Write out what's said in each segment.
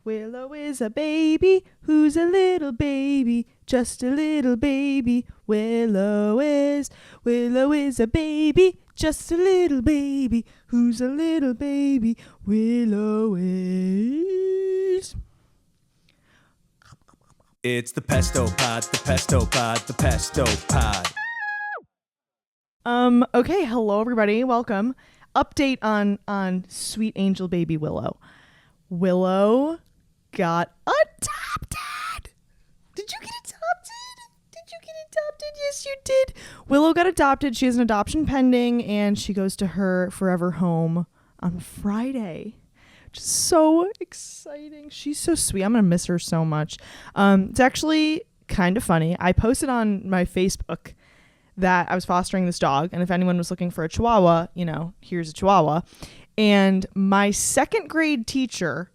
Willow is a baby who's a little baby, just a little baby. Willow is a baby, just a little baby who's a little baby. Willow is. It's the Pesto Pod, the Pesto Pod, the Pesto Pod. Okay, hello everybody, welcome. Update on sweet angel baby Willow. Willow got adopted. Did you get adopted? Yes, you did. Willow got adopted. She has an adoption pending, and she goes to her forever home on Friday. Just so exciting. She's so sweet. I'm gonna miss her so much. It's actually kind of funny. I posted on my Facebook that I was fostering this dog, and if anyone was looking for a Chihuahua, here's a Chihuahua. And my second grade teacher,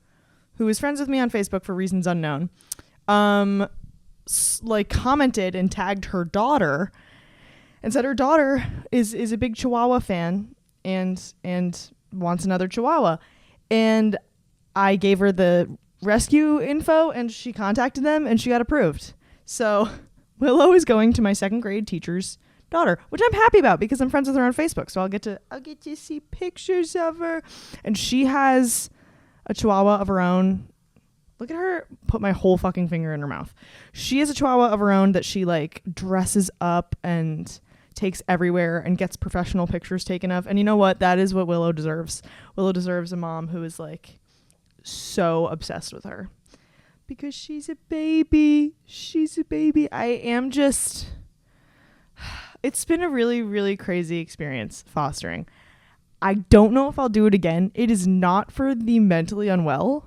who is friends with me on Facebook for reasons unknown, commented and tagged her daughter and said her daughter is a big Chihuahua fan and wants another Chihuahua. And I gave her the rescue info, and she contacted them, and she got approved. So Willow is going to my second grade teacher's daughter, which I'm happy about because I'm friends with her on Facebook. So I'll get to see pictures of her. And she has a Chihuahua of her own. Look at her put my whole fucking finger in her mouth. She has a Chihuahua of her own that she dresses up and takes everywhere and gets professional pictures taken of. And you know what? That is what Willow deserves. Willow deserves a mom who is so obsessed with her because she's a baby. She's a baby. It's been a really, really crazy experience fostering. I don't know if I'll do it again. It is not for the mentally unwell.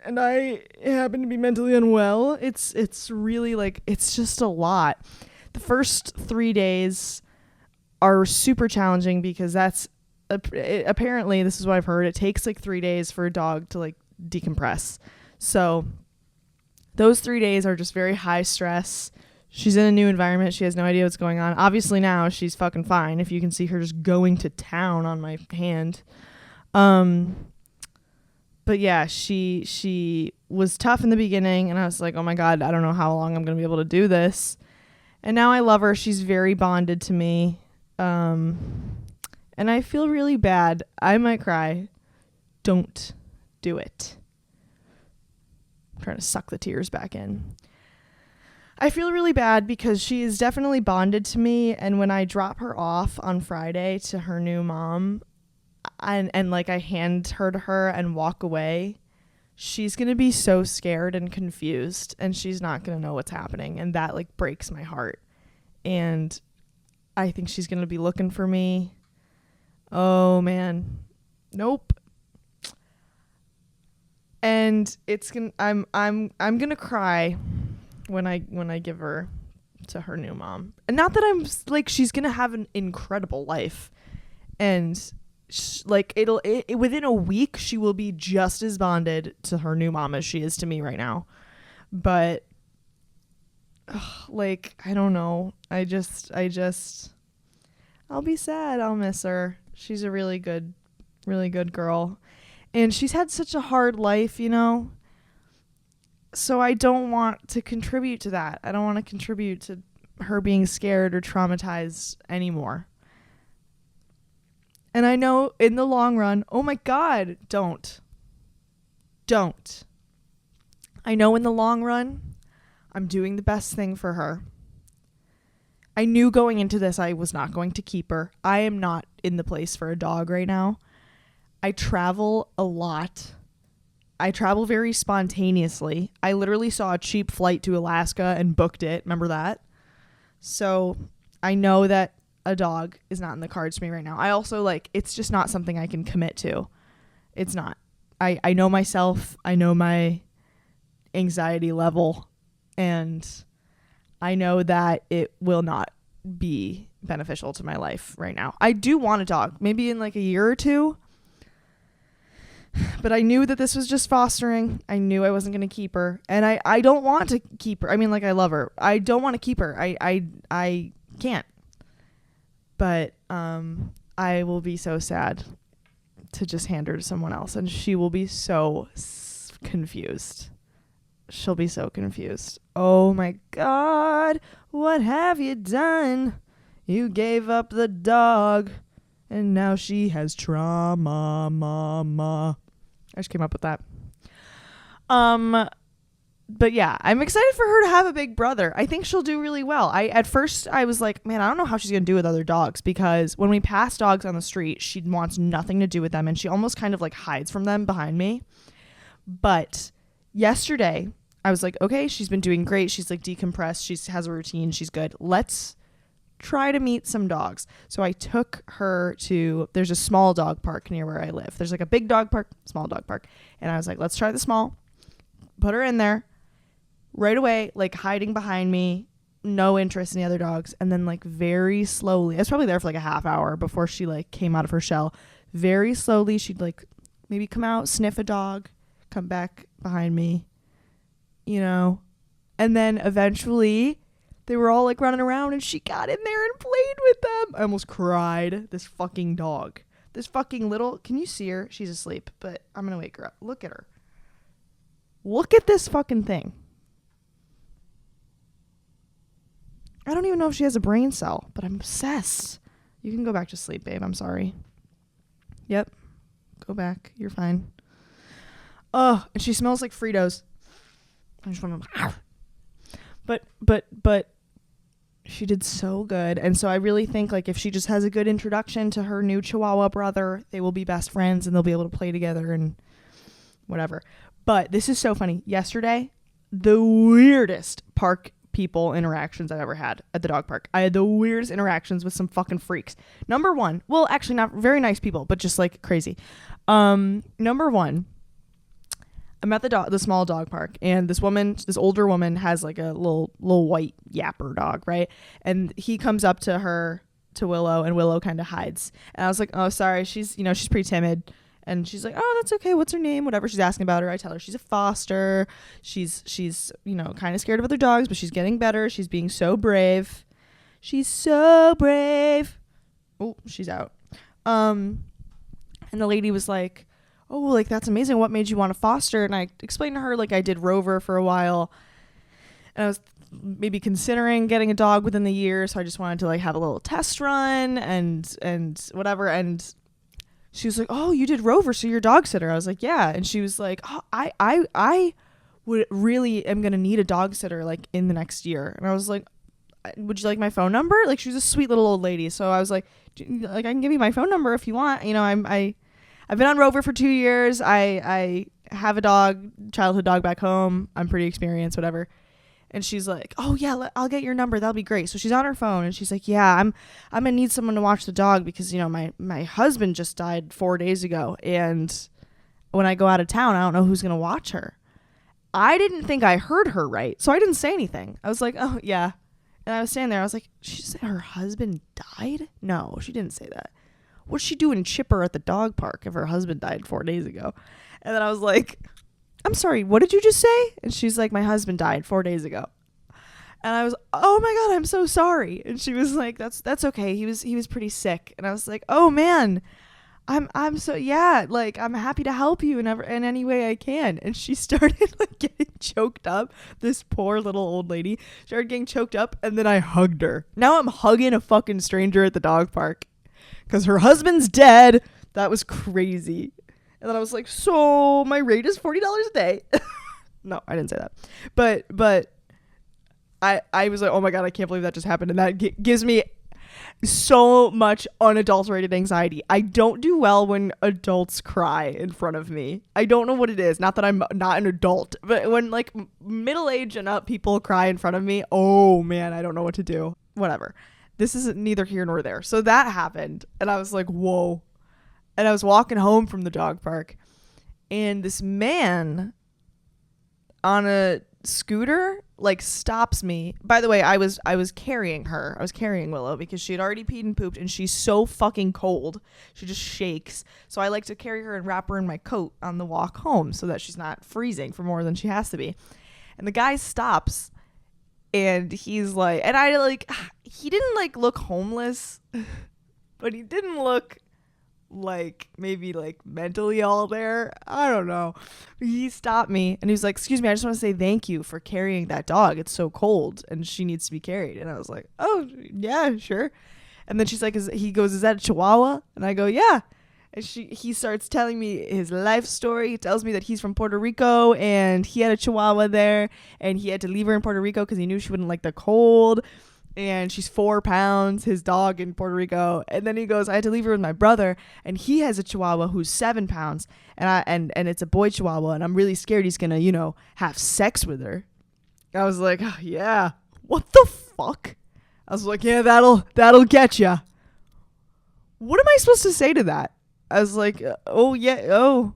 And I happen to be mentally unwell. It's really it's just a lot. The first 3 days are super challenging because apparently, this is what I've heard, it takes 3 days for a dog to decompress. So those 3 days are just very high stress. She's in a new environment. She has no idea what's going on. Obviously now she's fucking fine. If you can see her just going to town on my hand. But yeah, she was tough in the beginning, and I was like, oh my God, I don't know how long I'm going to be able to do this. And now I love her. She's very bonded to me. And I feel really bad. I might cry. Don't do it. I'm trying to suck the tears back in. I feel really bad because she is definitely bonded to me, and when I drop her off on Friday to her new mom and I hand her to her and walk away, she's going to be so scared and confused, and she's not going to know what's happening, and that breaks my heart. And I think she's going to be looking for me. Oh man. Nope. And I'm going to cry when I give her to her new mom. And not that I'm she's going to have an incredible life. And within a week she will be just as bonded to her new mom as she is to me right now. But I don't know. I'll be sad. I'll miss her. She's a really good girl. And she's had such a hard life, So I don't want to contribute to that. I don't want to contribute to her being scared or traumatized anymore. And I know in the long run, oh my God, don't. I know in the long run, I'm doing the best thing for her. I knew going into this I was not going to keep her. I am not in the place for a dog right now. I travel a lot. I travel very spontaneously. I literally saw a cheap flight to Alaska and booked it. Remember that? So I know that a dog is not in the cards for me right now. I also it's just not something I can commit to. It's not. I know myself. I know my anxiety level, and I know that it will not be beneficial to my life right now. I do want a dog, maybe in a year or two. But I knew that this was just fostering. I knew I wasn't going to keep her. And I don't want to keep her. I mean, I love her. I don't want to keep her. I can't. But I will be so sad to just hand her to someone else. And she will be so confused. She'll be so confused. Oh my God, what have you done? You gave up the dog, and now she has trauma, mama. I just came up with that. But yeah, I'm excited for her to have a big brother. I think she'll do really well. At first I was like, man, I don't know how she's going to do with other dogs, because when we pass dogs on the street, she wants nothing to do with them, and she almost kind of like hides from them behind me. But yesterday I was like, okay, she's been doing great. She's like decompressed. She has a routine. She's good. Let's try to meet some dogs. So I took her to, there's a small dog park near where I live. There's like a big dog park, small dog park. And I was like, let's try the small. Put her in there. Right away, like hiding behind me, no interest in the other dogs. And then like very slowly, I was probably there for like a half hour before she like came out of her shell. Very slowly, she'd like maybe come out, sniff a dog, come back behind me, you know. And then eventually they were all like running around and she got in there and played with them. I almost cried. This fucking dog. This fucking little, can you see her? She's asleep, but I'm going to wake her up. Look at her. Look at this fucking thing. I don't even know if she has a brain cell, but I'm obsessed. You can go back to sleep, babe. I'm sorry. Yep. Go back. You're fine. Oh, and she smells like Fritos. I just want to... But she did so good. And so I really think like if she just has a good introduction to her new Chihuahua brother, they will be best friends and they'll be able to play together and whatever. But this is so funny. Yesterday, the weirdest park people interactions I've ever had at the dog park. I had the weirdest interactions with some fucking freaks. Number one, well, actually not very nice people, but just like crazy. Number one, I'm at the small dog park, and this older woman has like a little white yapper dog, right? And he comes up to Willow, and Willow kind of hides. And I was like, oh, sorry, she's pretty timid. And she's like, oh, that's okay. What's her name? Whatever. She's asking about her. I tell her she's a foster. She's kind of scared of other dogs, but she's getting better. She's being so brave. She's so brave. Oh, she's out. And the lady was like, oh, like, that's amazing. What made you want to foster? And I explained to her, like, I did Rover for a while. And I was maybe considering getting a dog within the year. So I just wanted to, like, have a little test run and whatever. And she was like, oh, you did Rover, so you're a dog sitter. I was like, yeah. And she was like, oh, I would really am going to need a dog sitter like in the next year. And I was like, would you like my phone number? Like, she was a sweet little old lady. So I was like, I can give you my phone number if you want. You know, I've been on Rover for 2 years. I have a childhood dog back home. I'm pretty experienced, whatever. And she's like, oh yeah, I'll get your number. That'll be great. So she's on her phone and she's like, yeah, I'm going to need someone to watch the dog because, my husband just died 4 days ago. And when I go out of town, I don't know who's going to watch her. I didn't think I heard her right. So I didn't say anything. I was like, oh yeah. And I was standing there. I was like, she said her husband died? No, she didn't say that. What's she doing chipper at the dog park if her husband died 4 days ago? And then I was like, I'm sorry, what did you just say? And she's like, my husband died 4 days ago. And I was, oh my God, I'm so sorry. And she was like, that's okay. He was pretty sick. And I was like, oh man, I'm so, yeah, like, I'm happy to help you in any way I can. And she started like getting choked up. This poor little old lady started getting choked up. And then I hugged her. Now I'm hugging a fucking stranger at the dog park because her husband's dead. That was crazy. And then I was like, so my rate is $40 a day. No, I didn't say that. But I was like, oh my God, I can't believe that just happened. And that gives me so much unadulterated anxiety. I don't do well when adults cry in front of me. I don't know what it is. Not that I'm not an adult, but when like middle-aged and up people cry in front of me, oh man, I don't know what to do. Whatever. This is neither here nor there. So that happened. And I was like, whoa. And I was walking home from the dog park, and this man on a scooter like stops me. By the way, I was carrying her. I was carrying Willow because she had already peed and pooped, and she's so fucking cold. She just shakes. So I like to carry her and wrap her in my coat on the walk home so that she's not freezing for more than she has to be. And the guy stops, and he's like, and I like, he didn't like look homeless, but he didn't look like maybe like mentally all there. I don't know. He stopped me and he was like, "Excuse me, I just want to say thank you for carrying that dog. It's so cold and she needs to be carried." And I was like, "Oh, yeah, sure." And then she's like, he goes, "Is that a Chihuahua?" And I go, "Yeah." And he starts telling me his life story. He tells me that he's from Puerto Rico and he had a Chihuahua there and he had to leave her in Puerto Rico because he knew she wouldn't like the cold. And she's 4 pounds, his dog in Puerto Rico. And then he goes, "I had to leave her with my brother and he has a Chihuahua who's 7 pounds and it's a boy Chihuahua and I'm really scared he's gonna, have sex with her." I was like, "Oh, yeah, what the fuck?" I was like, "Yeah, that'll get ya." What am I supposed to say to that? I was like, "Oh yeah, oh,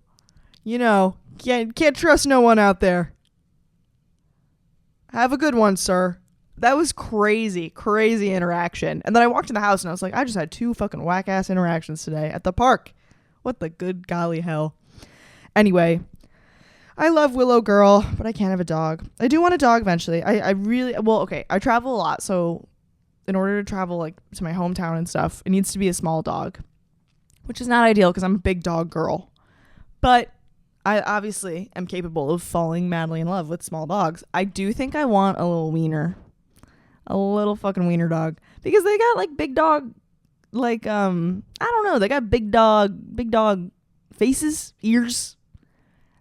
can't trust no one out there. Have a good one, sir." That was crazy interaction. And then I walked in the house and I was like, I just had 2 fucking whack ass interactions today at the park. What the good golly hell. Anyway, I love Willow Girl, but I can't have a dog. I do want a dog eventually. I travel a lot. So in order to travel like to my hometown and stuff, it needs to be a small dog, which is not ideal because I'm a big dog girl. But I obviously am capable of falling madly in love with small dogs. I do think I want a little wiener. A little fucking wiener dog. Because they got like big dog, like, I don't know. They got big dog faces, ears.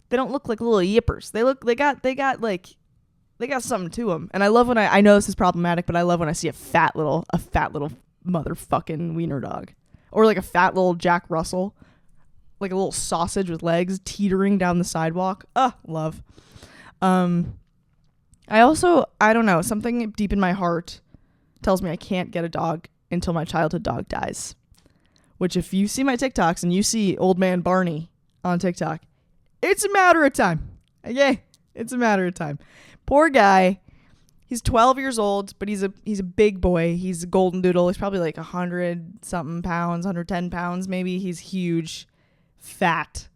They don't look like little yippers. They got something to them. And I love when I know this is problematic, but I love when I see a fat little motherfucking wiener dog. Or like a fat little Jack Russell. Like a little sausage with legs teetering down the sidewalk. Love. I don't know, something deep in my heart tells me I can't get a dog until my childhood dog dies. Which if you see my TikToks and you see old man Barney on TikTok, it's a matter of time. Okay? It's a matter of time. Poor guy. He's 12 years old, but he's a big boy. He's a golden doodle. He's probably like 100 something pounds, 110 pounds maybe. He's huge, fat.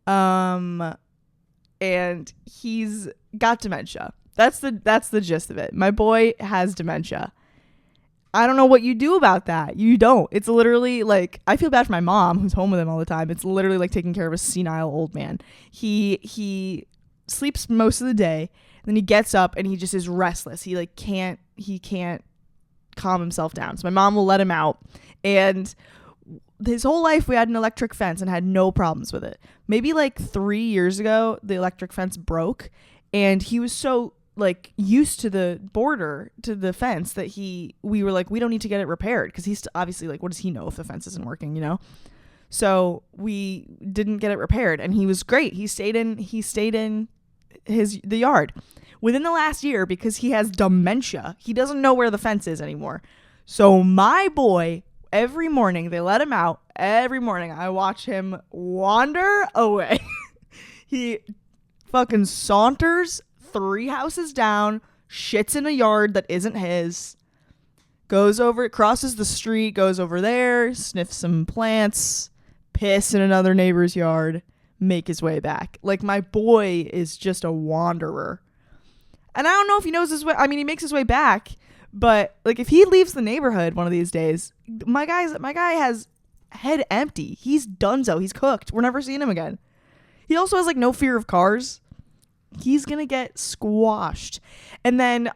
And he's got dementia. That's the gist of it. My boy has dementia. I don't know what you do about that. You don't. It's literally like, I feel bad for my mom who's home with him all the time. It's literally like taking care of a senile old man. He sleeps most of the day, then he gets up and he just is restless. He can't calm himself down. So my mom will let him out, and his whole life we had an electric fence and had no problems with it. Maybe like 3 years ago, the electric fence broke, and he was so like used to the border, to the fence, that we were like, we don't need to get it repaired, because he's obviously like, what does he know if the fence isn't working, So we didn't get it repaired, and he was great. He stayed in the yard. Within the last year, because he has dementia, he doesn't know where the fence is anymore. So my boy, every morning they let him out. Every morning I watch him wander away. He fucking saunters 3 houses down, shits in a yard that isn't his, goes over, crosses the street, goes over there, sniffs some plants, piss in another neighbor's yard, make his way back. Like, my boy is just a wanderer. And I don't know if he knows his way. I mean, he makes his way back, but like, if he leaves the neighborhood one of these days, my guy has head empty. He's donezo. He's cooked. We're never seeing him again. He also has like no fear of cars. He's gonna get squashed. And then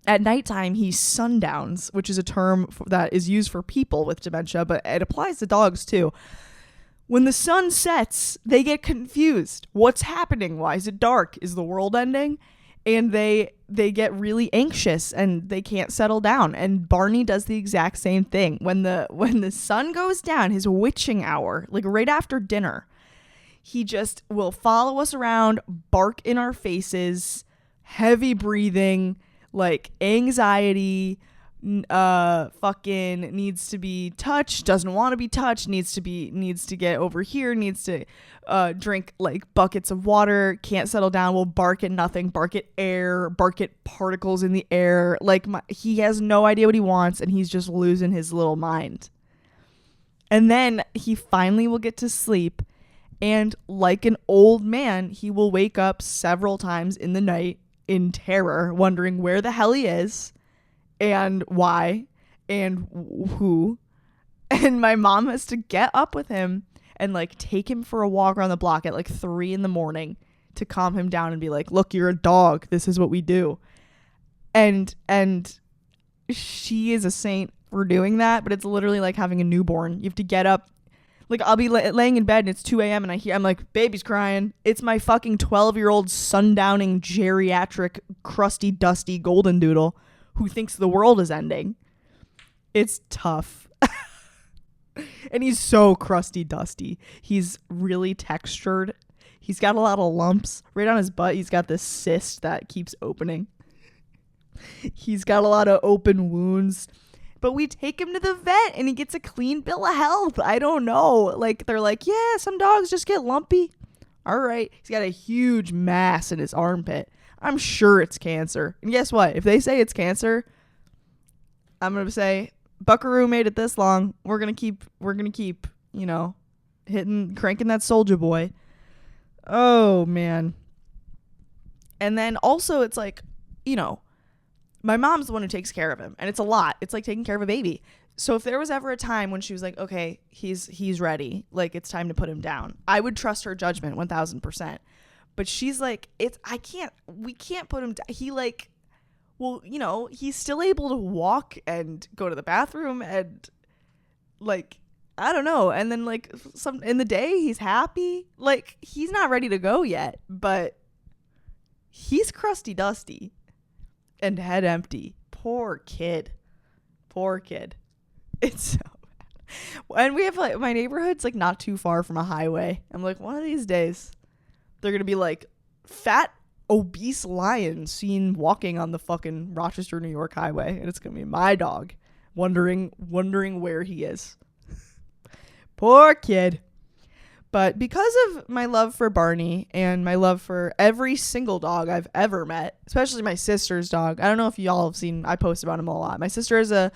at nighttime he sundowns, which is a term that is used for people with dementia, but it applies to dogs too. When the sun sets, they get confused. What's happening? Why is it dark? Is the world ending? And they get really anxious and they can't settle down. And Barney does the exact same thing. When the sun goes down, his witching hour, like right after dinner, he just will follow us around, bark in our faces, heavy breathing, like anxiety, fucking needs to be touched, doesn't want to be touched, needs to get over here, needs to drink like buckets of water, can't settle down, will bark at nothing, bark at air, bark at particles in the air. Like, he has no idea what he wants, and he's just losing his little mind. And then he finally will get to sleep, and like an old man, he will wake up several times in the night in terror, wondering where the hell he is and why and who. And my mom has to get up with him and like take him for a walk around the block at like 3 a.m. to calm him down and be like, look, you're a dog. This is what we do. And she is a saint for doing that, but it's literally like having a newborn. You have to get up. Like, I'll be laying in bed and it's 2 a.m. and I'm like, baby's crying. It's my fucking 12-year-old sundowning geriatric crusty dusty golden doodle who thinks the world is ending. It's tough. And he's so crusty dusty. He's really textured. He's got a lot of lumps right on his butt. He's got this cyst that keeps opening. He's got a lot of open wounds. But we take him to the vet and he gets a clean bill of health. I don't know. Like, they're like, yeah, some dogs just get lumpy. All right. He's got a huge mass in his armpit. I'm sure it's cancer. And guess what? If they say it's cancer, I'm going to say, Buckaroo made it this long. We're going to keep, you know, cranking that soldier boy. Oh, man. And then also it's like, you know, my mom's the one who takes care of him, and it's a lot. It's like taking care of a baby. So if there was ever a time when she was like, okay, he's ready, like it's time to put him down, I would trust her judgment 1000%. But she's like, we can't put him down. He like, well, you know, he's still able to walk and go to the bathroom and like, I don't know. And then like in the day he's happy. Like, he's not ready to go yet, but he's crusty dusty. And head empty. Poor kid. It's so bad. And we have like, my neighborhood's like not too far from a highway. I'm like, one of these days they're gonna be like fat obese lion seen walking on the fucking Rochester, New York highway, and it's gonna be my dog wondering where he is. Poor kid. But because of my love for Barney and my love for every single dog I've ever met, especially my sister's dog, I don't know if y'all have seen, I post about him a lot. My sister is a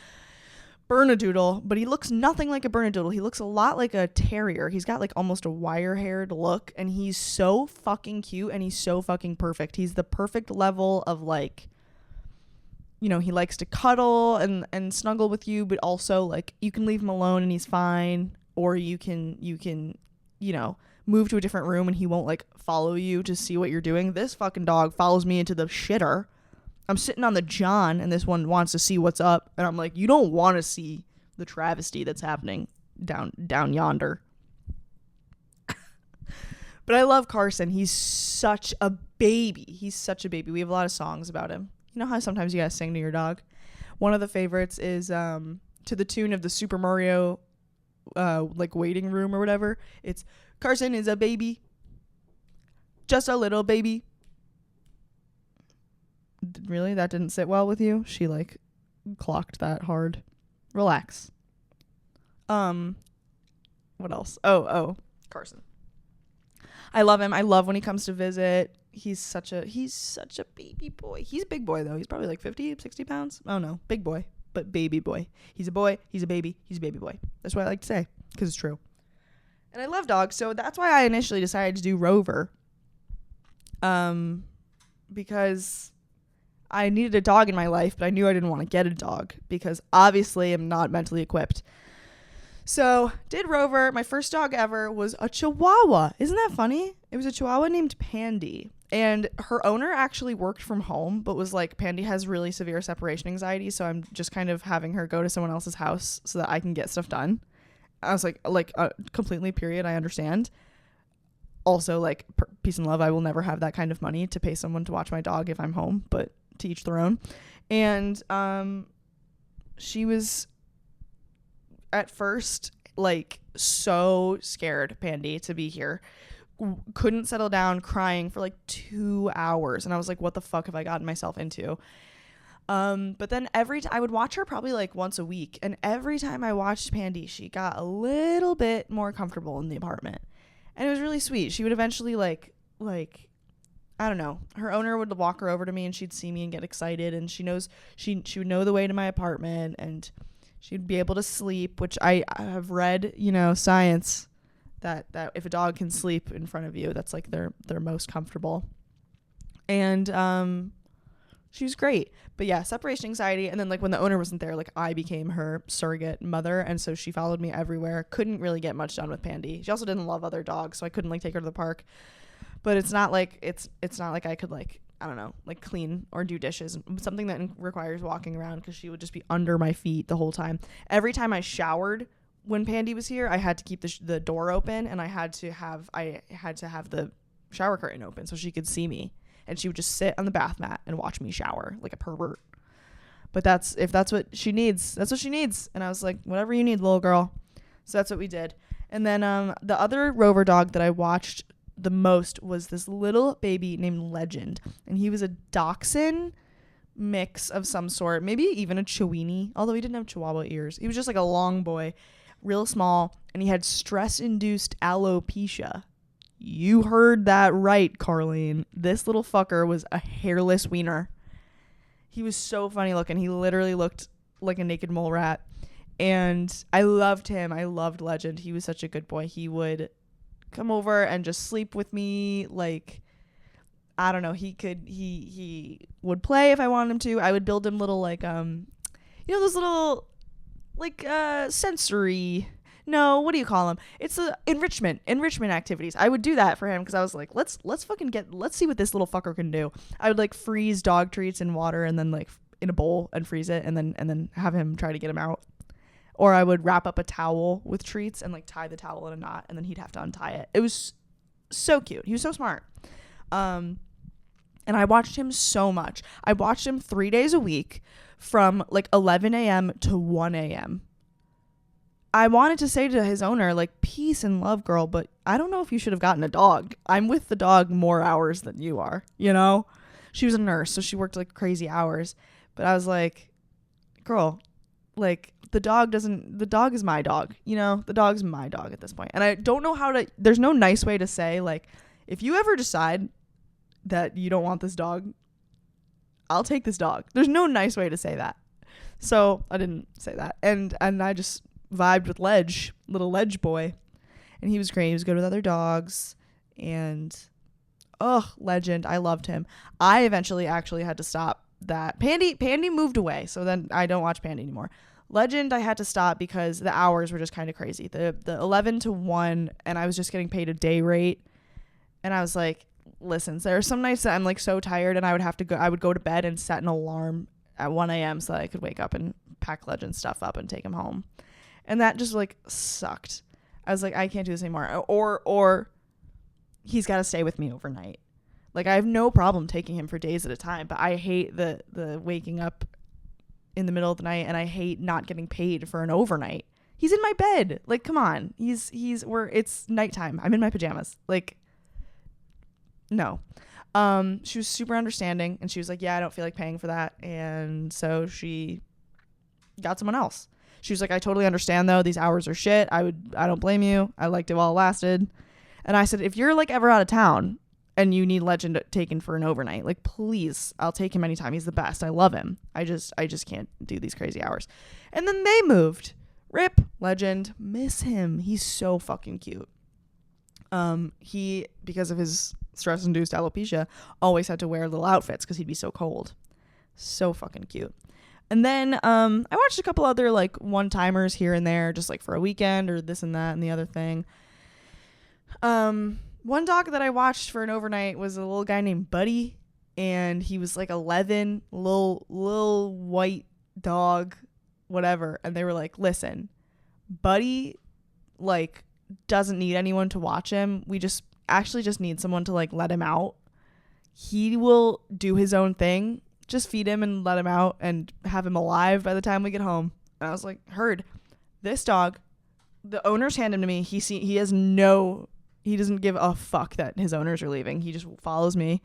Bernedoodle, but he looks nothing like a Bernedoodle. He looks a lot like a terrier. He's got like almost a wire-haired look, and he's so fucking cute and he's so fucking perfect. He's the perfect level of like, you know, he likes to cuddle and snuggle with you, but also like you can leave him alone and he's fine, or you can you know, move to a different room and he won't like follow you to see what you're doing. This fucking dog follows me into the shitter. I'm sitting on the john and this one wants to see what's up, and I'm like, you don't want to see the travesty that's happening down yonder. But I love Carson. He's such a baby. We have a lot of songs about him. You know how sometimes you gotta sing to your dog? One of the favorites is to the tune of the Super Mario like waiting room or whatever. It's Carson is a baby, just a little baby. Really? That didn't sit well with you? She like clocked that hard. Relax. What else? Oh, Carson. I love him. I love when he comes to visit. He's such a baby boy. He's a big boy though. He's probably like 50, 60 pounds. Oh no, big boy. But baby boy. He's a boy. He's a baby. He's a baby boy. That's what I like to say because it's true. And I love dogs, so that's why I initially decided to do Rover. Because I needed a dog in my life, but I knew I didn't want to get a dog because obviously I'm not mentally equipped. So did Rover. My first dog ever was a Chihuahua. Isn't that funny? It was a Chihuahua named Pandy. And her owner actually worked from home, but was like, Pandy has really severe separation anxiety, so I'm just kind of having her go to someone else's house so that I can get stuff done. I was like completely, period, I understand. Also, like, peace and love, I will never have that kind of money to pay someone to watch my dog if I'm home, but to each their own. And she was, at first, like, so scared, Pandy, to be here. Couldn't settle down, crying for like 2 hours, and I was like, what the fuck have I gotten myself into? But then I would watch her probably like once a week, and every time I watched Pandy, she got a little bit more comfortable in the apartment, and it was really sweet. She would eventually like I don't know, her owner would walk her over to me and she'd see me and get excited, and she would know the way to my apartment, and she'd be able to sleep, which I have read, you know, science that if a dog can sleep in front of you, that's like they're most comfortable. And She was great. But yeah, separation anxiety. And then like when the owner wasn't there, like I became her surrogate mother. And so she followed me everywhere. Couldn't really get much done with Pandy. She also didn't love other dogs. So I couldn't like take her to the park. But it's not like it's not like I could like, I don't know, like clean or do dishes. Something that requires walking around because she would just be under my feet the whole time. Every time I showered when Pandy was here, I had to keep the door open, and I had to have the shower curtain open so she could see me. And she would just sit on the bath mat and watch me shower like a pervert. But if that's what she needs, that's what she needs. And I was like, whatever you need, little girl. So that's what we did. And then the other Rover dog that I watched the most was this little baby named Legend, and he was a dachshund mix of some sort, maybe even a Chiweenie, although he didn't have Chihuahua ears. He was just like a long boy, real small, and he had stress-induced alopecia. You heard that right, Carlene. This little fucker was a hairless wiener. He was so funny looking. He literally looked like a naked mole rat, and I loved him. I loved Legend. He was such a good boy. He would come over and just sleep with me. Like, I don't know, he would play if I wanted him to. I would build him little like those little like sensory, no, what do you call them, it's the enrichment activities. I would do that for him because I was like, let's see what this little fucker can do. I would like freeze dog treats in water and then like in a bowl and freeze it and then have him try to get him out. Or I would wrap up a towel with treats and like tie the towel in a knot, and then he'd have to untie it. It was so cute. He was so smart. And I watched him so much. I watched him 3 days a week from like 11 a.m. to 1 a.m. I wanted to say to his owner, like, peace and love, girl, but I don't know if you should have gotten a dog. I'm with the dog more hours than you are, you know? She was a nurse, so she worked like crazy hours. But I was like, girl, like, the dog is my dog, you know? The dog's my dog at this point. And I don't know there's no nice way to say, like, if you ever decide that you don't want this dog, I'll take this dog. There's no nice way to say that. So I didn't say that. And I just vibed with little Ledge boy. And he was great. He was good with other dogs. And, Legend. I loved him. I eventually actually had to stop that. Pandy moved away. So then I don't watch Pandy anymore. Legend, I had to stop because the hours were just kind of crazy. The 11 to 1, and I was just getting paid a day rate. And I was like, listen, there are some nights that I'm like so tired and I would go to bed and set an alarm at 1 a.m. so that I could wake up and pack Legend stuff up and take him home. And that just like sucked. I was like, I can't do this anymore. Or he's got to stay with me overnight. Like, I have no problem taking him for days at a time, but I hate the waking up in the middle of the night, and I hate not getting paid for an overnight. He's in my bed. Like, come on. It's nighttime. I'm in my pajamas. Like, no. She was super understanding, and she was like, yeah, I don't feel like paying for that. And so she got someone else. She was like, I totally understand though. These hours are shit. I don't blame you. I liked it while it lasted. And I said, if you're like ever out of town and you need Legend taken for an overnight, like, please, I'll take him anytime. He's the best. I love him. I just can't do these crazy hours. And then they moved. Rip Legend. Miss him. He's so fucking cute. He, because of his stress-induced alopecia, always had to wear little outfits because he'd be so cold. So fucking cute. And then I watched a couple other like one-timers here and there, just like for a weekend or this and that and the other thing. One dog that I watched for an overnight was a little guy named Buddy, and he was like 11, little white dog, whatever. And they were like, listen, Buddy like doesn't need anyone to watch him. We just need someone to like let him out. He will do his own thing. Just feed him and let him out and have him alive by the time we get home. And I was like, heard. This dog, the owners hand him to me. He doesn't give a fuck that his owners are leaving. He just follows me.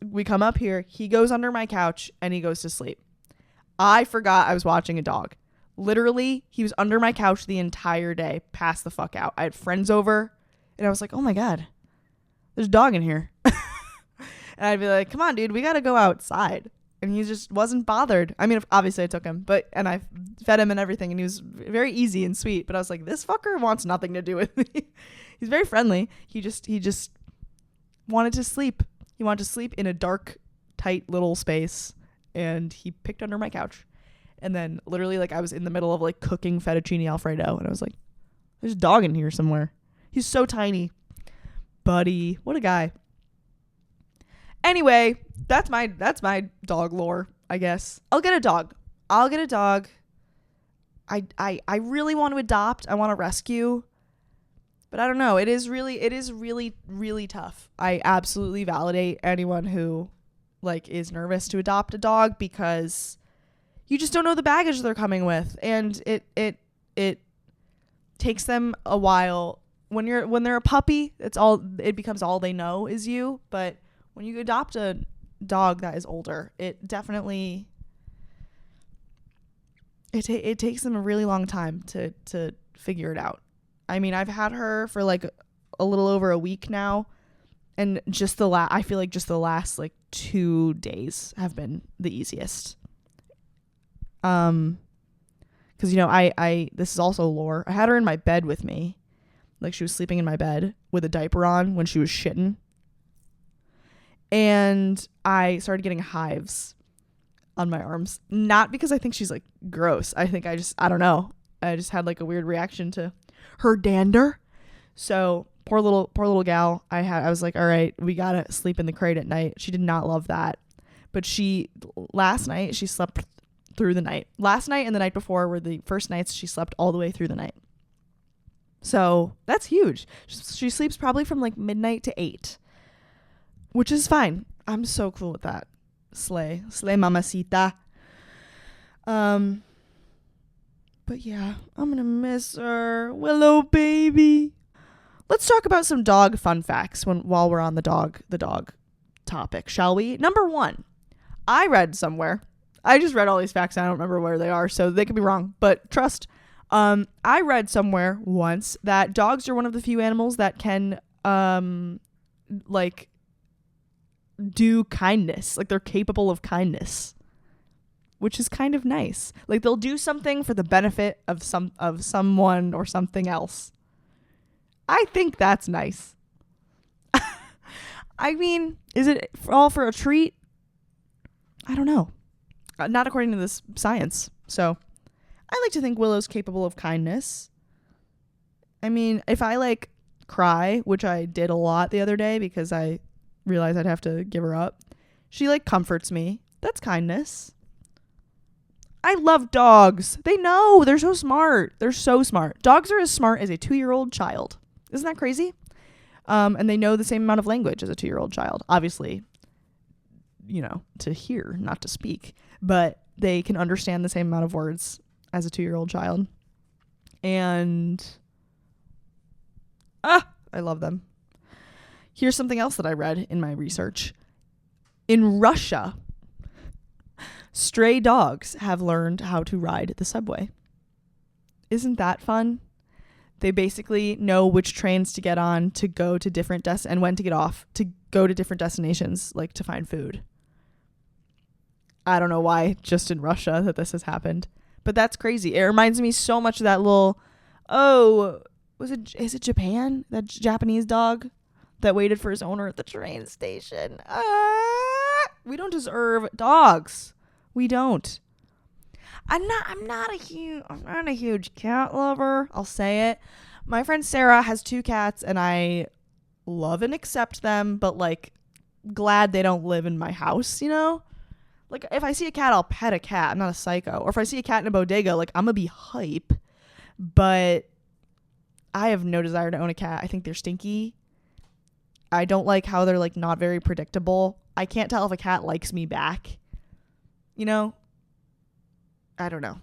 We come up here. He goes under my couch and he goes to sleep. I forgot I was watching a dog. Literally, he was under my couch the entire day. Passed the fuck out. I had friends over and I was like, oh my God, there's a dog in here. And I'd be like, come on, dude, we got to go outside. And he just wasn't bothered. I mean, obviously I took him, and I fed him and everything, and he was very easy and sweet. But I was like, this fucker wants nothing to do with me. He's very friendly. He just wanted to sleep. He wanted to sleep in a dark tight little space, and he picked under my couch. And then literally, like, I was in the middle of like cooking fettuccine Alfredo, and I was like, there's a dog in here somewhere. He's so tiny. Buddy, what a guy. Anyway, that's my dog lore, I guess. I'll get a dog. I really want to adopt. I want to rescue. But I don't know. It is really, really tough. I absolutely validate anyone who like is nervous to adopt a dog, because you just don't know the baggage they're coming with, and it takes them a while. When they're a puppy, it becomes all they know is you. But when you adopt a dog that is older, it definitely it takes them a really long time to figure it out. I mean, I've had her for like a little over a week now, and just I feel like just the last like 2 days have been the easiest. Because I this is also lore. I had her in my bed with me, like she was sleeping in my bed with a diaper on when she was shitting, and I started getting hives on my arms. Not because I think she's like gross. I think I don't know. I just had like a weird reaction to her dander. So poor little gal. I was like, all right, we gotta sleep in the crate at night. She did not love that, but last night she slept through the night. Last night and the night before were the first nights she slept all the way through the night. So that's huge. She sleeps probably from like midnight to 8, which is fine. I'm so cool with that. Slay mamacita. But yeah, I'm gonna miss her. Willow baby. Let's talk about some dog fun facts while we're on the dog topic, shall we? Number 1, I read somewhere. I just read all these facts. I don't remember where they are, so they could be wrong, but trust. I read somewhere once that dogs are one of the few animals that can like do kindness. Like they're capable of kindness, which is kind of nice. Like they'll do something for the benefit of someone or something else. I think that's nice. I mean, is it all for a treat? I don't know. Not according to this science. So I like to think Willow's capable of kindness. I mean, if I like cry, which I did a lot the other day because I realized I'd have to give her up, she like comforts me. That's kindness. I love dogs. They know. They're so smart. They're so smart. Dogs are as smart as a 2-year-old child. Isn't that crazy? And they know the same amount of language as a 2-year-old child. Obviously, to hear, not to speak. But they can understand the same amount of words as a 2-year-old child. And I love them. Here's something else that I read in my research. In Russia, stray dogs have learned how to ride the subway. Isn't that fun? They basically know which trains to get on to go to different and when to get off to go to different destinations, like to find food. I don't know why just in Russia that this has happened, but that's crazy. It reminds me so much of that little, is it Japan? That Japanese dog that waited for his owner at the train station. We don't deserve dogs. We don't. I'm not a huge cat lover. I'll say it. My friend Sarah has 2 cats, and I love and accept them, but like glad they don't live in my house, Like if I see a cat, I'll pet a cat. I'm not a psycho. Or if I see a cat in a bodega, like I'm gonna be hype. But I have no desire to own a cat. I think they're stinky. I don't like how they're like not very predictable. I can't tell if a cat likes me back. I don't know.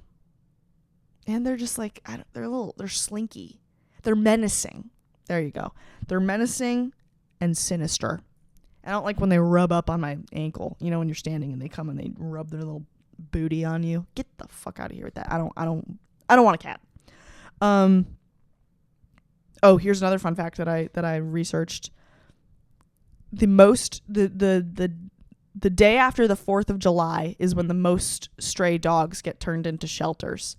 And they're just like, they're slinky. They're menacing. There you go. They're menacing and sinister. I don't like when they rub up on my ankle, when you're standing and they come and they rub their little booty on you. Get the fuck out of here with that. I don't want a cat. Here's another fun fact that I researched. The day after the 4th of July is when the most stray dogs get turned into shelters.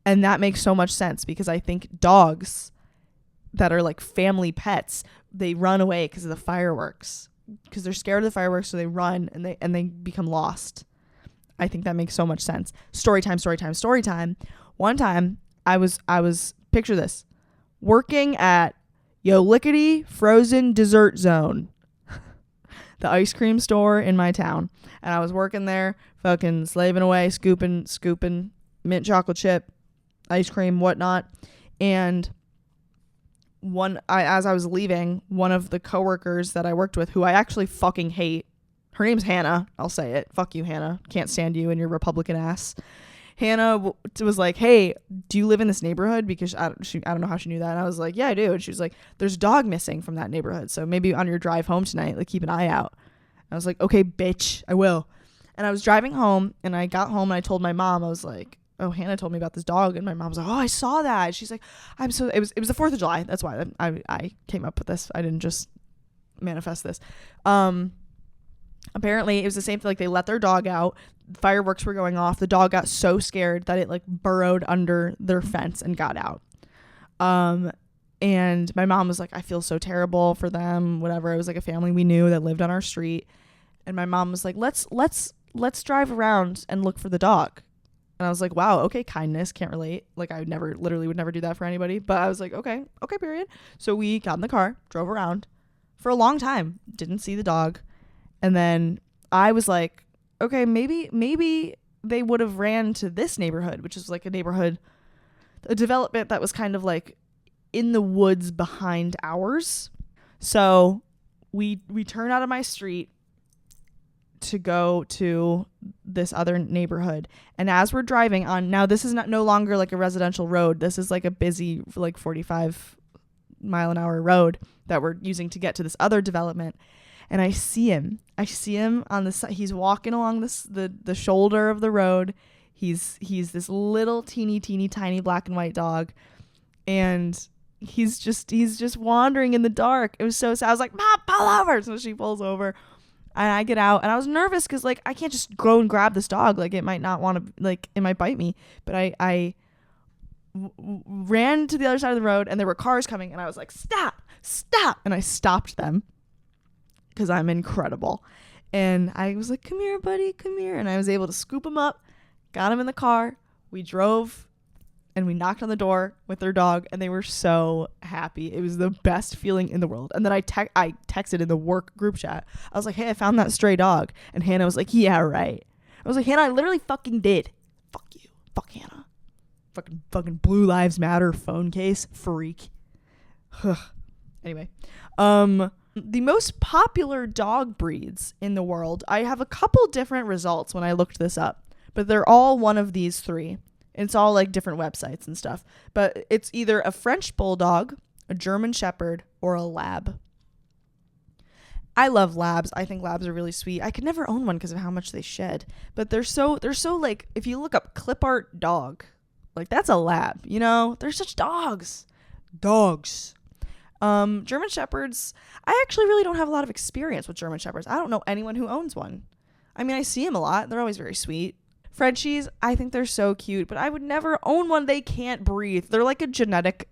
And that makes so much sense because I think dogs that are like family pets, they run away because of the fireworks. because they're scared of the fireworks, so they run and they become lost. I think that makes so much sense. Story time. One time I was picture this, working at Yo Lickety Frozen Dessert Zone, the ice cream store in my town. And I was working there, fucking slaving away, scooping mint chocolate chip, ice cream, whatnot. And as I was leaving, one of the coworkers that I worked with, who I actually fucking hate, her name's Hannah. I'll say it. Fuck you, Hannah. Can't stand you and your Republican ass. Hannah was like, hey, do you live in this neighborhood? Because I don't know how she knew that. And I was like, yeah, I do. And she was like, there's a dog missing from that neighborhood. So maybe on your drive home tonight, like, keep an eye out. And I was like, okay, bitch, I will. And I was driving home, and I got home, and I told my mom, I was like, oh, Hannah told me about this dog. And my mom was like, oh, I saw that. She's like, it was the 4th of July. That's why I came up with this. I didn't just manifest this. Apparently it was the same thing. Like, they let their dog out. Fireworks were going off. The dog got so scared that it like burrowed under their fence and got out. And my mom was like, I feel so terrible for them, whatever. It was like a family we knew that lived on our street. And my mom was like, let's drive around and look for the dog. And I was like, wow, okay, kindness, can't relate. Like, I would never do that for anybody. But I was like, okay, period. So we got in the car, drove around for a long time, didn't see the dog. And then I was like, okay, maybe they would have ran to this neighborhood, which is like a development that was kind of like in the woods behind ours. So we turn out of my street to go to this other neighborhood. And as we're driving on, now this is no longer like a residential road. This is like a busy, like 45-mile-an-hour road that we're using to get to this other development. And I see him on the side. He's walking along the shoulder of the road. He's this little teeny tiny black and white dog, and he's just wandering in the dark. It was so sad. I was like, Mom, pull over. So she pulls over, and I get out, and I was nervous because like I can't just go and grab this dog. Like, it might not want to, like, it might bite me. But I ran to the other side of the road, and there were cars coming, and I was like, stop, and I stopped them. Because I'm incredible. And I was like, come here, buddy, come here. And I was able to scoop him up, got him in the car. We drove, and we knocked on the door with their dog, and they were so happy. It was the best feeling in the world. And then I texted in the work group chat. I was like, hey, I found that stray dog. And Hannah was like, yeah, right. I was like, Hannah, I literally fucking did. Fuck you. Fuck Hannah. Fucking Blue Lives Matter phone case freak. Anyway. The most popular dog breeds in the world, I have a couple different results when I looked this up, but they're all one of these three. It's all like different websites and stuff, but it's either a French bulldog, a German shepherd, or a lab. I love labs. I think labs are really sweet. I could never own one because of how much they shed, but they're so like, if you look up clip art dog, like, that's a lab, you know? They're such dogs. German shepherds, I actually really don't have a lot of experience with German shepherds. I don't know anyone who owns one. I mean, I see them a lot. They're always very sweet. Frenchies, I think they're so cute, but I would never own one. They can't breathe. They're like a genetic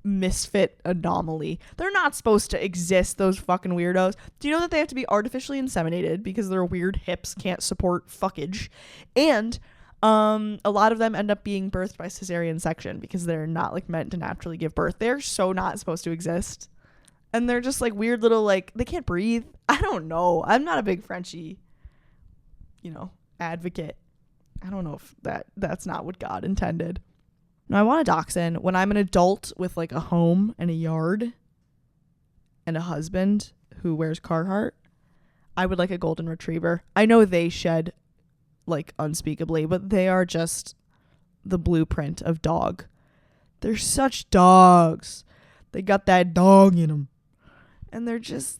misfit anomaly. They're not supposed to exist, those fucking weirdos. Do you know that they have to be artificially inseminated because their weird hips can't support fuckage? And a lot of them end up being birthed by cesarean section because they're not like meant to naturally give birth. They're so not supposed to exist. And they're just like weird little, like, they can't breathe. I don't know. I'm not a big Frenchie, advocate. I don't know if that's not what God intended. No, I want a dachshund. When I'm an adult with like a home and a yard and a husband who wears Carhartt, I would like a golden retriever. I know they shed like unspeakably, but they are just the blueprint of dog. They're such dogs. They got that dog in them. And they're just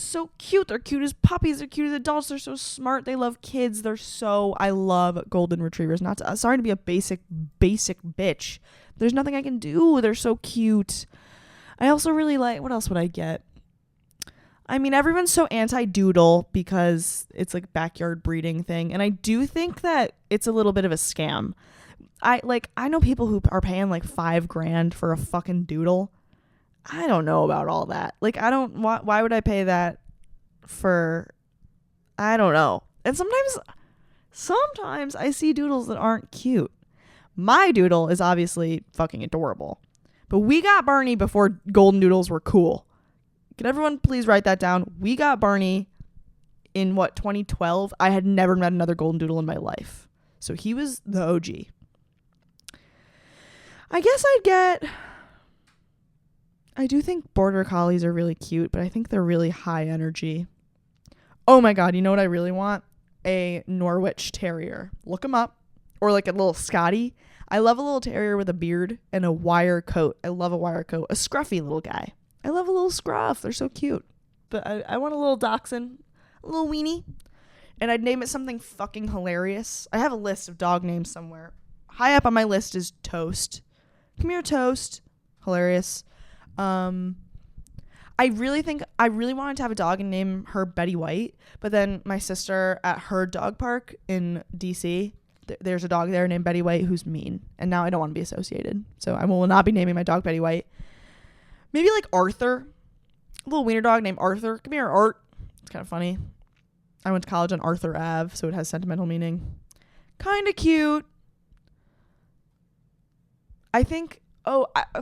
so cute. They're cute as puppies. They're cute as adults. They're so smart. They love kids. I love golden retrievers. Sorry to be a basic bitch. There's nothing I can do. They're so cute. I also really like, what else would I get? I mean, everyone's so anti-doodle because it's like backyard breeding thing. And I do think that it's a little bit of a scam. I know people who are paying like $5,000 for a fucking doodle. I don't know about all that. Like, why would I pay that for, I don't know. And sometimes I see doodles that aren't cute. My doodle is obviously fucking adorable. But we got Barney before golden doodles were cool. Can everyone please write that down? We got Barney in 2012? I had never met another golden doodle in my life. So he was the OG. I guess I do think border collies are really cute, but I think they're really high energy. Oh my God, you know what I really want? A Norwich Terrier. Look them up. Or like a little Scotty. I love a little terrier with a beard and a wire coat. I love a wire coat. A scruffy little guy. I love a little scruff. They're so cute. But I want a little dachshund. A little weenie. And I'd name it something fucking hilarious. I have a list of dog names somewhere. High up on my list is Toast. Come here, Toast. Hilarious. I really wanted to have a dog and name her Betty White. But then my sister at her dog park in DC, there's a dog there named Betty White who's mean. And now I don't want to be associated. So I will not be naming my dog Betty White. Maybe like Arthur. A little wiener dog named Arthur. Come here, Art. It's kind of funny. I went to college on Arthur Ave, so it has sentimental meaning. Kind of cute. I think,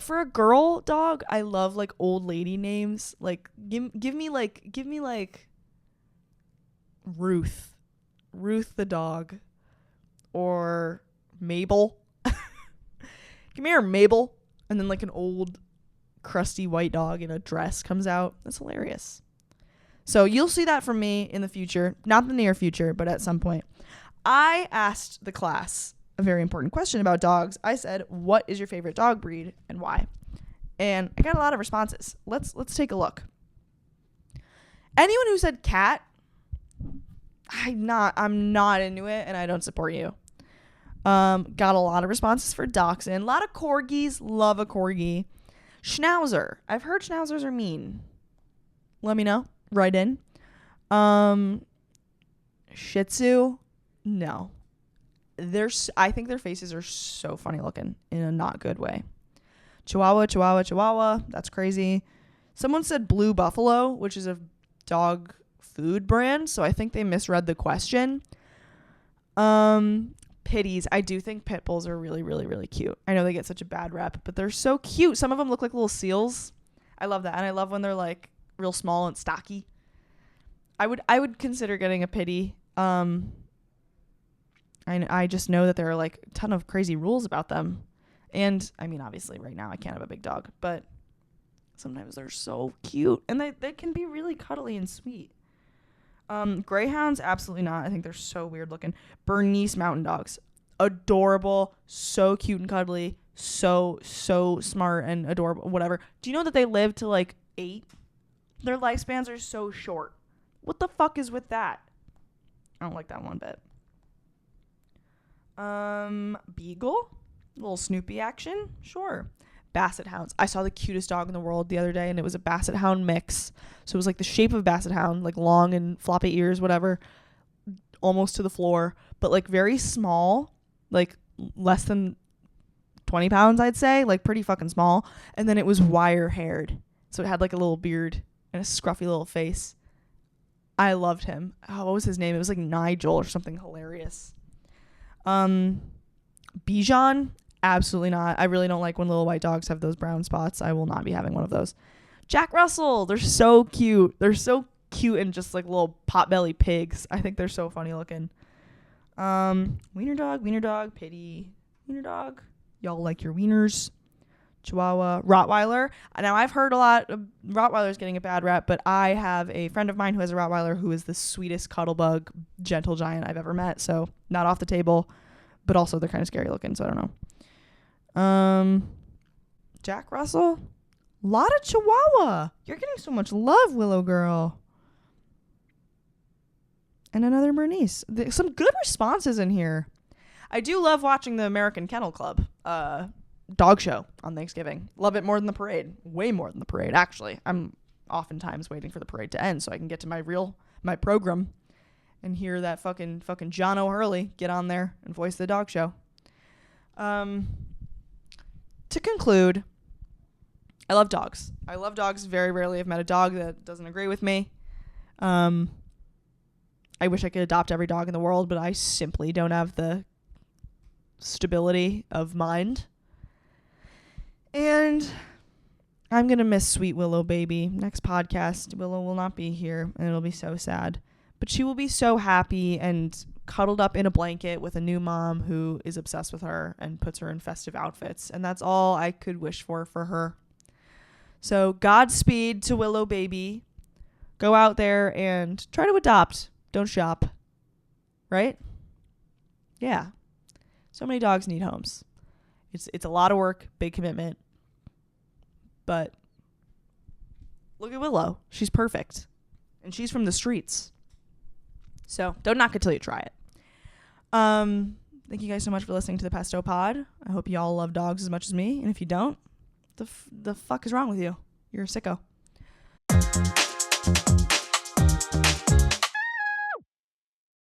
for a girl dog, I love like old lady names. Like give me like Ruth the dog, or Mabel. Give me her Mabel, and then like an old crusty white dog in a dress comes out. That's hilarious. So you'll see that from me in the future, not the near future, but at some point. I asked the class a very important question about dogs. I said, "What is your favorite dog breed and why?" And I got a lot of responses. Let's take a look. Anyone who said cat, I'm not into it, and I don't support you. Got a lot of responses for dachshund. A lot of corgis. Love a corgi. Schnauzer. I've heard schnauzers are mean. Let me know. Write in. Shih Tzu. No. I think their faces are so funny looking in a not good way. Chihuahua. That's crazy. Someone said Blue Buffalo, which is a dog food brand, so I think they misread the question. Pitties. I do think pit bulls are really, really, really cute. I know they get such a bad rep, but they're so cute. Some of them look like little seals. I love that. And I love when they're like real small and stocky. I would consider getting a pitty. I just know that there are like a ton of crazy rules about them. And I mean, obviously right now I can't have a big dog, but sometimes they're so cute and they can be really cuddly and sweet. Greyhounds, absolutely not. I think they're so weird looking. Bernese mountain dogs, adorable, so cute and cuddly, so smart and adorable, whatever. Do you know that they live to like 8? Their lifespans are so short. What the fuck is with that? I don't like that one bit. Beagle, little Snoopy action, sure. Basset hounds. I saw the cutest dog in the world the other day, and it was a basset hound mix. So it was like the shape of a basset hound, like long and floppy ears, whatever, almost to the floor, but like very small, like less than 20 pounds, I'd say, like pretty fucking small. And then it was wire haired, so it had like a little beard and a scruffy little face. I loved him. Oh, what was his name? It was like Nigel or something hilarious. Bichon, absolutely not. I really don't like when little white dogs have those brown spots. I will not be having one of those. Jack Russell, they're so cute. They're so cute and just like little potbelly pigs. I think they're so funny looking. Wiener dog, pity, wiener dog. Y'all like your wieners. Chihuahua, Rottweiler. Now I've heard a lot of Rottweilers getting a bad rep, but I have a friend of mine who has a Rottweiler who is the sweetest cuddlebug gentle giant I've ever met. So not off the table, but also they're kind of scary looking. So I don't know. Jack Russell, a lot of Chihuahua. You're getting so much love, Willow girl. And another Bernice. Some good responses in here. I do love watching the American Kennel Club dog show on Thanksgiving. Love it more than the parade. Way more than the parade, actually. I'm oftentimes waiting for the parade to end so I can get to my program and hear that fucking John O'Hurley get on there and voice the dog show. To conclude, I love dogs. Very rarely have met a dog that doesn't agree with me. I wish I could adopt every dog in the world, but I simply don't have the stability of mind. And I'm going to miss sweet Willow baby. Next podcast, Willow will not be here, and it'll be so sad. But she will be so happy and cuddled up in a blanket with a new mom who is obsessed with her and puts her in festive outfits. And that's all I could wish for her. So Godspeed to Willow baby. Go out there and try to adopt. Don't shop. Right? Yeah. So many dogs need homes. It's a lot of work, big commitment. But look at Willow. She's perfect. And she's from the streets. So don't knock it till you try it. Thank you guys so much for listening to the Pesto Pod. I hope you all love dogs as much as me. And if you don't, the fuck is wrong with you? You're a sicko.